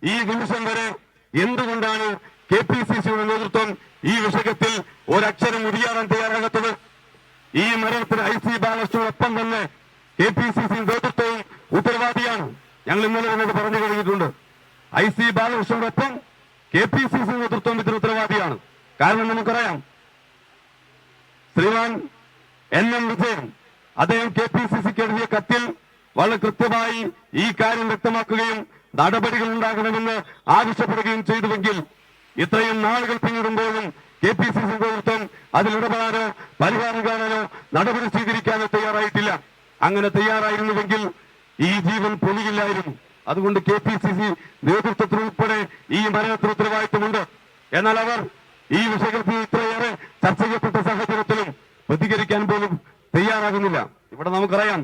ഈ നിമിഷം വരെ എന്തുകൊണ്ടാണ് KPCCയുടെ നേതൃത്വം ഈ വിഷയത്തിൽ ഒരക്ഷരം ഉരിയാടാൻ തയ്യാറാകാത്തത്? ഈ മരണത്തിന് IC ബാലകൃഷ്ണനൊപ്പം തന്നെ KPCC നേതൃത്വവും ഉത്തരവാദിയാണ്. ഞങ്ങൾ ഇന്നലെ തന്നെ പറഞ്ഞു കഴിഞ്ഞിട്ടുണ്ട്. IC ബാലകൃഷ്ണനൊപ്പം KPCC നേതൃത്വം ഇതിന് ഉത്തരവാദിയാണ്. കാരണം നമുക്കറിയാം, ശ്രീമാൻ NM വിജയൻ അദ്ദേഹം KPCCക്ക് എഴുതിയ കത്തിൽ വളരെ കൃത്യമായി ഈ കാര്യം വ്യക്തമാക്കുകയും നടപടികൾ ഉണ്ടാകണമെന്ന് ആവശ്യപ്പെടുകയും ചെയ്തുവെങ്കിൽ ഇത്രയും നാളുകൾ പിന്നിടുമ്പോഴും KPCC നേതൃത്വം അതിലിടപെടാനോ പരിഹാരം കാണാനോ നടപടി സ്വീകരിക്കാനോ തയ്യാറായിട്ടില്ല. അങ്ങനെ തയ്യാറായിരുന്നുവെങ്കിൽ ഈ ജീവൻ പൊലിയില്ലായിരുന്നു. അതുകൊണ്ട് KPCC നേതൃത്വത്തിനുൾപ്പെടെ ഈ മരണത്തിന് ഉത്തരവാദിത്വമുണ്ട്. എന്നാൽ അവർ ഈ വിഷയത്തിൽ ഇത്രയേറെ ചർച്ച ചെയ്യപ്പെട്ട സാഹചര്യത്തിലും പ്രതികരിക്കാൻ പോലും തയ്യാറാകുന്നില്ല. ഇവിടെ നമുക്കറിയാം,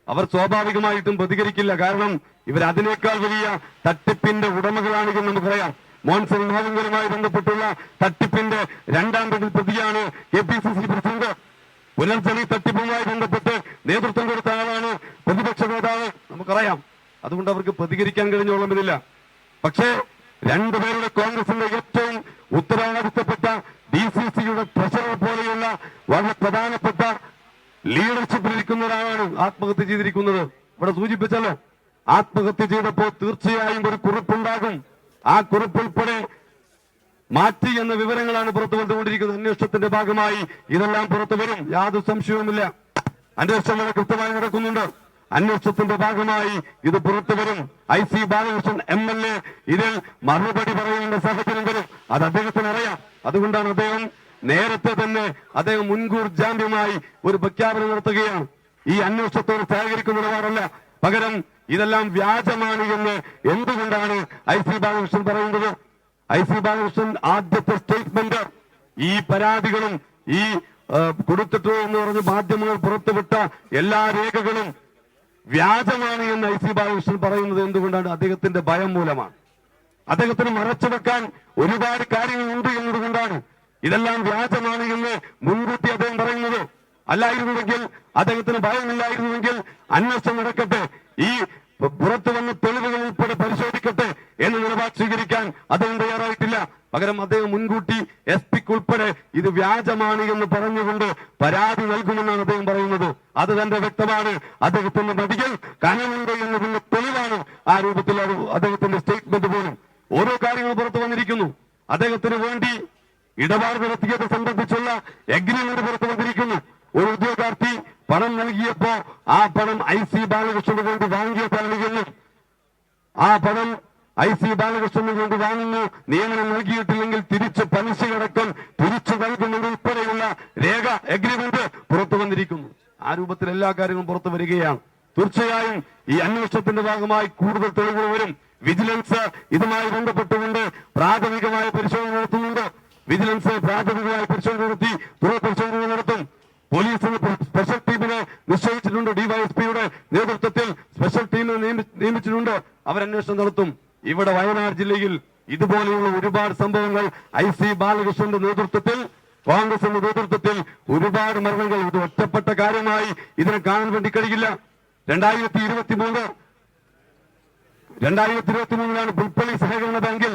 അവർ സ്വാഭാവികമായിട്ടും പ്രതികരിക്കില്ല. കാരണം ഇവർ അതിനേക്കാൾ വലിയ തട്ടിപ്പിന്റെ ഉടമകളാണെന്ന് നമുക്കറിയാം. മോൻസൺ മാവുങ്കലുമായി ബന്ധപ്പെട്ടുള്ള തട്ടിപ്പിന്റെ രണ്ടാം പ്രതിയാണ് KPCC പ്രസിഡന്റ്. പുനർജനി തട്ടിപ്പുമായി ബന്ധപ്പെട്ട് നേതൃത്വം കൊടുത്ത ആളാണ് പ്രതിപക്ഷ നേതാവ്, നമുക്കറിയാം. അതുകൊണ്ട് അവർക്ക് പ്രതികരിക്കാൻ കഴിഞ്ഞോളുന്നില്ല. പക്ഷേ രണ്ടുപേരുടെ കോൺഗ്രസിന്റെ ഏറ്റവും ഉത്തരവാദിത്തപ്പെട്ട DCCയുടെ ട്രഷറർ പോലെയുള്ള വളരെ പ്രധാനപ്പെട്ട ലീഡർഷിപ്പിലിരിക്കുന്ന ഒരാളാണ് ആത്മഹത്യ ചെയ്തിരിക്കുന്നത്. ഇവിടെ സൂചിപ്പിച്ചല്ലോ, ആത്മഹത്യ ചെയ്തപ്പോൾ തീർച്ചയായും ഒരു കുറിപ്പുണ്ടാകും. ആ കുറിപ്പുൾപ്പെടെ മാറ്റി എന്ന വിവരങ്ങളാണ് പുറത്തു വന്നുകൊണ്ടിരിക്കുന്നത്. അന്വേഷണത്തിന്റെ ഭാഗമായി ഇതെല്ലാം പുറത്തു വരും, യാതൊരു സംശയവുമില്ല. അന്വേഷണം വളരെ കൃത്യമായി നടക്കുന്നുണ്ട്. അന്വേഷണത്തിന്റെ ഭാഗമായി ഇത് പുറത്തു വരും. IC ബാലകൃഷ്ണൻ MLA ഇതിൽ മറുപടി പറയേണ്ട സാഹചര്യം വരും. അത് അദ്ദേഹത്തിന് അറിയാം. അതുകൊണ്ടാണ് അദ്ദേഹം നേരത്തെ തന്നെ മുൻകൂർ ജാമ്യമായി ഒരു പ്രഖ്യാപനം നടത്തുകയാണ്. ഈ അന്വേഷണത്തോട് സഹകരിക്കുന്ന നിലപാടല്ല, പകരം ഇതെല്ലാം വ്യാജമാണ് എന്ന് എന്തുകൊണ്ടാണ് IC ബാലകൃഷ്ണൻ പറയുന്നത്? IC ബാലകൃഷ്ണൻ ആദ്യത്തെ സ്റ്റേറ്റ്മെന്റ് ഈ പരാതികളും ഈ കൊടുത്തിട്ടു എന്ന് പറഞ്ഞ് മാധ്യമങ്ങൾ പുറത്തുവിട്ട എല്ലാ രേഖകളും വ്യാജമാണ് എന്ന് IC ബാലകൃഷ്ണൻ പറയുന്നത് എന്തുകൊണ്ടാണ്? അദ്ദേഹത്തിന്റെ ഭയം മൂലമാണ്. അദ്ദേഹത്തിന് മറച്ചുവെക്കാൻ ഒരുപാട് കാര്യങ്ങളുണ്ട് എന്നതുകൊണ്ടാണ് ഇതെല്ലാം വ്യാജമാണ് എന്ന് മുൻകൂട്ടി അദ്ദേഹം പറയുന്നത്. അല്ലായിരുന്നുവെങ്കിൽ, അദ്ദേഹത്തിന് ഭയമില്ലായിരുന്നുവെങ്കിൽ അന്വേഷണം നടക്കട്ടെ, ഈ പുറത്തു വന്ന തെളിവുകൾ ഉൾപ്പെടെ പരിശോധിക്കട്ടെ എന്ന് നിലപാട് സ്വീകരിക്കാൻ അദ്ദേഹം തയ്യാറായിട്ടില്ല. പകരം അദ്ദേഹം മുൻകൂട്ടി SP ഉൾപ്പെടെ ഇത് വ്യാജമാണ് എന്ന് പറഞ്ഞുകൊണ്ട് പരാതി നൽകുമെന്നാണ് അദ്ദേഹം പറയുന്നത്. അത് തന്നെ വ്യക്തമാണ്. അദ്ദേഹത്തിന്റെ മതികൾ കനമുണ്ട് എന്നതിന്റെ തെളിവാണ് ആ രൂപത്തിൽ അദ്ദേഹത്തിന്റെ സ്റ്റേറ്റ്മെന്റ് പോലും. ഓരോ കാര്യങ്ങൾ പുറത്തു വന്നിരിക്കുന്നു. അദ്ദേഹത്തിന് വേണ്ടി ഇടപാട് നടത്തിയത് സംബന്ധിച്ചുള്ള എഗ്രിമെന്റ് പുറത്തു വന്നിരിക്കുന്നു. ഒരു ഉദ്യോഗാർത്ഥി പണം നൽകിയപ്പോ ആ പണം IC ബാലകൃഷ്ണന് വേണ്ടി വാങ്ങിയതാണെന്ന്, ആ പണം IC ബാലകൃഷ്ണന് വേണ്ടി വാങ്ങുന്നു, നിയമനം നൽകിയിട്ടില്ലെങ്കിൽ തിരിച്ച് പലിശയടക്കം തിരിച്ചു നൽകുന്നതുൾപ്പെടെയുള്ള രേഖ എഗ്രിമെന്റ് പുറത്തു വന്നിരിക്കുന്നു. ആ രൂപത്തിൽ എല്ലാ കാര്യങ്ങളും പുറത്തു വരികയാണ്. തീർച്ചയായും ഈ അന്വേഷണത്തിന്റെ ഭാഗമായി കൂടുതൽ തെളിവുകൾ വരും. വിജിലൻസ് ഇതുമായി ബന്ധപ്പെട്ടുകൊണ്ട് പ്രാഥമികമായ പരിശോധന നടത്തുന്നുണ്ട്. വിജിലൻസ് പ്രാഥമികമായ പരിശോധന നടത്തി തുടർ പരിശോധന നടത്തും. പോലീസിന് സ്പെഷ്യൽ ടീമിനെ നിശ്ചയിച്ചിട്ടുണ്ട്. DYSPയുടെ നേതൃത്വത്തിൽ സ്പെഷ്യൽ ടീമിനെ നിയമിച്ചിട്ടുണ്ട്. അവരന്വേഷണം നടത്തും. ഇവിടെ വയനാട് ജില്ലയിൽ ഇതുപോലെയുള്ള ഒരുപാട് സംഭവങ്ങൾ IC ബാലകൃഷ്ണന്റെ നേതൃത്വത്തിൽ, കോൺഗ്രസിന്റെ നേതൃത്വത്തിൽ ഒരുപാട് മരണങ്ങൾ. ഇത് ഒറ്റപ്പെട്ട കാര്യമായി ഇതിനെ കാണാൻ വേണ്ടി കഴിയില്ല. 2023 പുൽപ്പള്ളി സഹകരണ ബാങ്കിൽ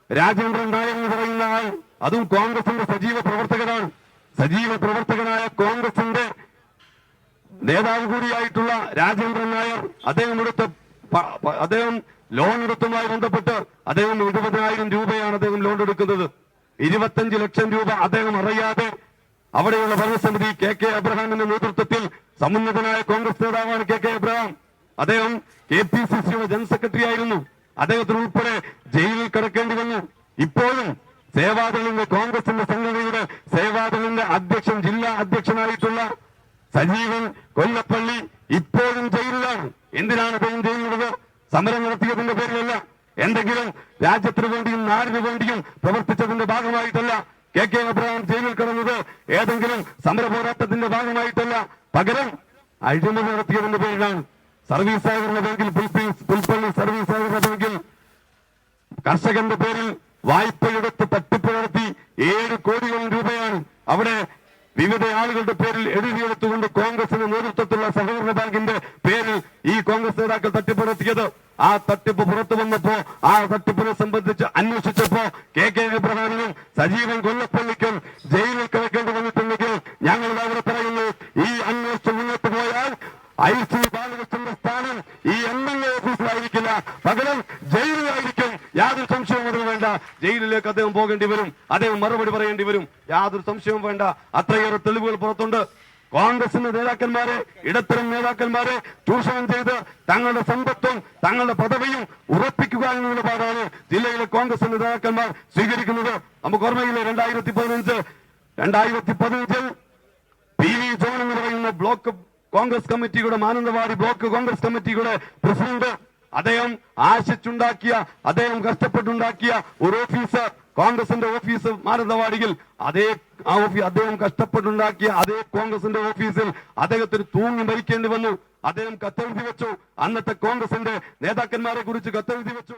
രാജേന്ദ്രൻ നായർ എന്ന് പറയുന്ന ആൾ, അതും കോൺഗ്രസിന്റെ സജീവ പ്രവർത്തകനാണ്. സജീവ പ്രവർത്തകനായ കോൺഗ്രസിന്റെ നേതാവ് കൂടിയായിട്ടുള്ള രാജേന്ദ്രൻ നായർ അദ്ദേഹം ലോൺ എടുത്തുമായി ബന്ധപ്പെട്ട് 70,000 രൂപയാണ് അദ്ദേഹം ലോൺ എടുക്കുന്നത്. 25 ലക്ഷം രൂപ അദ്ദേഹം അറിയാതെ അവിടെയുള്ള ഭരണസമിതി KK അബ്രഹാമിന്റെ നേതൃത്വത്തിൽ, സമുന്നതനായ കോൺഗ്രസ് നേതാവാണ് KK അബ്രഹാം. അദ്ദേഹം KPCCയുടെ ജനറൽ സെക്രട്ടറി ആയിരുന്നു. അദ്ദേഹത്തിന് ഉൾപ്പെടെ ജയിലിൽ കിടക്കേണ്ടി വന്നു. ഇപ്പോഴും സേവാദളിന്റെ കോൺഗ്രസിന്റെ സംഘടനയുടെ സേവാദളിന്റെ അധ്യക്ഷൻ, ജില്ലാ അധ്യക്ഷനായിട്ടുള്ള സജീവൻ കൊല്ലപ്പള്ളി ഇപ്പോഴും ജയിലിലാണ്. എന്തിനാണ് അദ്ദേഹം ജയിലിലുള്ളത്? സമരം നടത്തിയതിന്റെ പേരിലല്ല, എന്തെങ്കിലും രാജ്യത്തിന് വേണ്ടിയും നാടിനു വേണ്ടിയും പ്രവർത്തിച്ചതിന്റെ ഭാഗമായിട്ടല്ല. KK അബ്രഹാം ജയിലിൽ കിടന്നത് ഏതെങ്കിലും സമര പോരാട്ടത്തിന്റെ ഭാഗമായിട്ടല്ല, പകരം അഴിമതി നടത്തിയതിന്റെ പേരിലാണ്. സർവീസ് സഹകരണ ബാങ്കിൽ, പുൽപ്പള്ളി സർവീസ് സഹകരണ ബാങ്കിൽ കർഷകന്റെ പേരിൽ വായ്പയെടുത്ത് തട്ടിപ്പ് നടത്തി 7 കോടിയോളം രൂപയാണ് അവിടെ വിവിധ ആളുകളുടെ പേരിൽ എഴുതിയെടുത്തുകൊണ്ട് കോൺഗ്രസിന്റെ നേതൃത്വത്തിലുള്ള സഹകരണ ബാങ്കിന്റെ പേരിൽ ഈ കോൺഗ്രസ് നേതാക്കൾ തട്ടിപ്പ് നടത്തിയത്. ആ തട്ടിപ്പ് പുറത്തു വന്നപ്പോ ആ തട്ടിപ്പിനെ സംബന്ധിച്ച് അന്വേഷിച്ചപ്പോ കെ എബ്രഹാമിനും സജീവൻ കൊല്ലപ്പള്ളിക്കും ജയിലിൽ കിടക്കേണ്ടി വന്നിട്ടുണ്ടെങ്കിൽ ഞങ്ങൾ അവിടെ പറയുന്നു, ഈ അന്വേഷണം മുന്നോട്ട് പോയാൽ IC ബാലകൃഷ്ണന്റെ സ്ഥാനം ഈ MLA ഓഫീസിലായിരിക്കില്ല, പകരം ജയിലിലായിരിക്കും. യാതൊരു സംശയവും അതിന് വേണ്ട. ജയിലിലേക്ക് അദ്ദേഹം പോകേണ്ടി വരും, അദ്ദേഹം മറുപടി പറയേണ്ടി വരും, യാതൊരു സംശയവും വേണ്ട. അത്രയേറെ തെളിവുകൾ പുറത്തുണ്ട്. കോൺഗ്രസിന്റെ നേതാക്കന്മാരെ, ഇടത്തരം നേതാക്കന്മാരെ ചൂഷണം ചെയ്ത് തങ്ങളുടെ സമ്പത്തും തങ്ങളുടെ പദവിയും ഉറപ്പിക്കുക എന്ന നിലപാടാണ് ജില്ലയിലെ കോൺഗ്രസിന്റെ നേതാക്കന്മാർ സ്വീകരിക്കുന്നത്. നമുക്ക് ഓർമ്മയില്ലേ, 2015 PV ജോൺ എന്ന് പറയുന്ന ബ്ലോക്ക് കോൺഗ്രസ് കമ്മിറ്റിയുടെ, മാനന്തവാടി ബ്ലോക്ക് കോൺഗ്രസ് കമ്മിറ്റിയുടെ പ്രസിഡന്റ്, അദ്ദേഹം ആശിച്ചുണ്ടാക്കിയ, അദ്ദേഹം കഷ്ടപ്പെട്ടുണ്ടാക്കിയ ഒരു ഓഫീസ്, കോൺഗ്രസിന്റെ ഓഫീസ് മാനന്തവാടിയിൽ, അദ്ദേഹം കഷ്ടപ്പെട്ടുണ്ടാക്കിയ അതേ കോൺഗ്രസിന്റെ ഓഫീസിൽ അദ്ദേഹത്തിന് തൂങ്ങി മരിക്കേണ്ടി വന്നു. അദ്ദേഹം കത്തെഴുതി വെച്ചു, അന്നത്തെ കോൺഗ്രസിന്റെ നേതാക്കന്മാരെ കുറിച്ച് കത്തെഴുതി വെച്ചു.